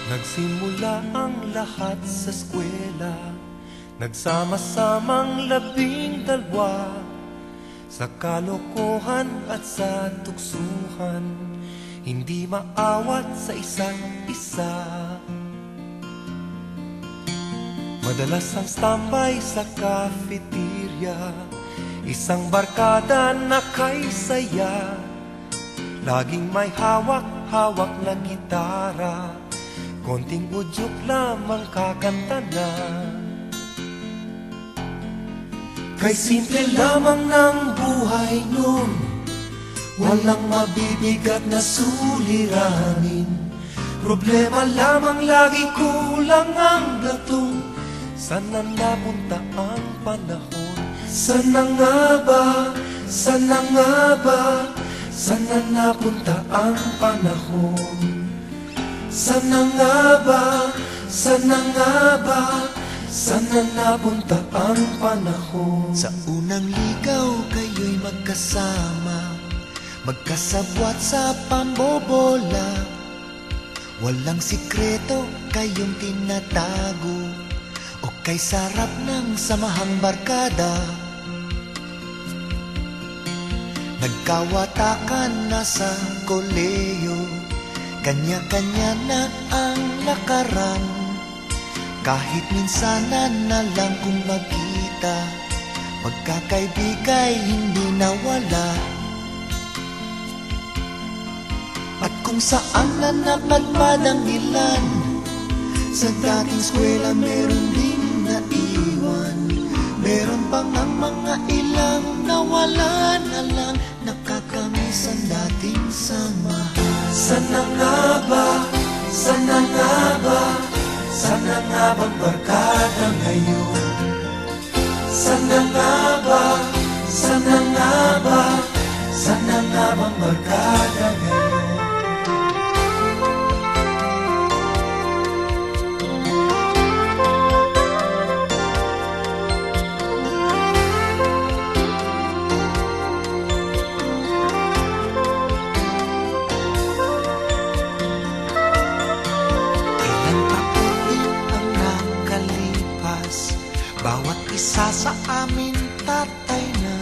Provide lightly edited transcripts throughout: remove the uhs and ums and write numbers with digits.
Nagsimula ang lahat sa eskwela, nagsama-samang 12, sa kalokohan at sa tuksuhan, hindi maawat sa isa't isa. Madalas ang standby sa cafeteria, isang barkada na kay saya, laging may hawak-hawak na gitara, konting udyok lamang kakanta na. Kay simple lamang ng buhay nun, walang mabibigat na suliranin. Problema lamang lagi, kulang ang gatong. Sana napunta ang panahon? Sana nga ba? Sana nga ba? Sana napunta ang panahon? Sana nga ba? Sana nga ba? Sana napunta ang panahon? Sa unang ligaw kayo'y magkasama, magkasabwat sa pambobola. Walang sikreto kayong tinatago, o kay sarap ng samahang barkada. Nagkawatakan na sa koleyo, kanya-kanya na ang lakaran. Kahit minsanan na lang kung magkita, magkakaibigay hindi nawala. At kung saan na napadpad ang ilan, sa dating eskwela meron ding naiwan. Meron pang ang mga ilang nawala na lang, nakakamiss ang dating samahan. Sana nga ba? Sana nga ba? Sana nga bang barkada ngayon? Sana nga ba? Sana nga ba? Sana nga bang barkada ngayon? Bawat isa sa amin tatay na,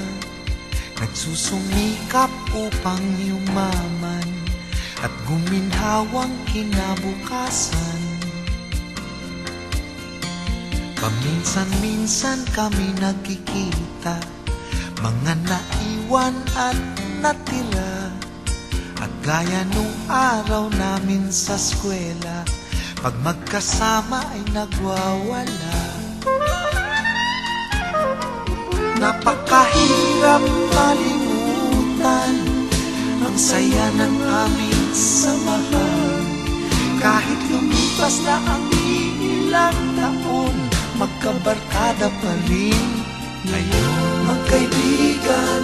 nagsusumikap upang yumaman at guminhawang kinabukasan. Paminsan-minsan kami nagkikita, mga naiwan at natira. At gaya nung araw namin sa eskwela, pag magkasama ay nagwawala. Napakahirap malimutan ang saya ng aming samahan. Kahit lumipas na ang ilang taon, magkabarkada pa rin ngayon. Magkaibigan,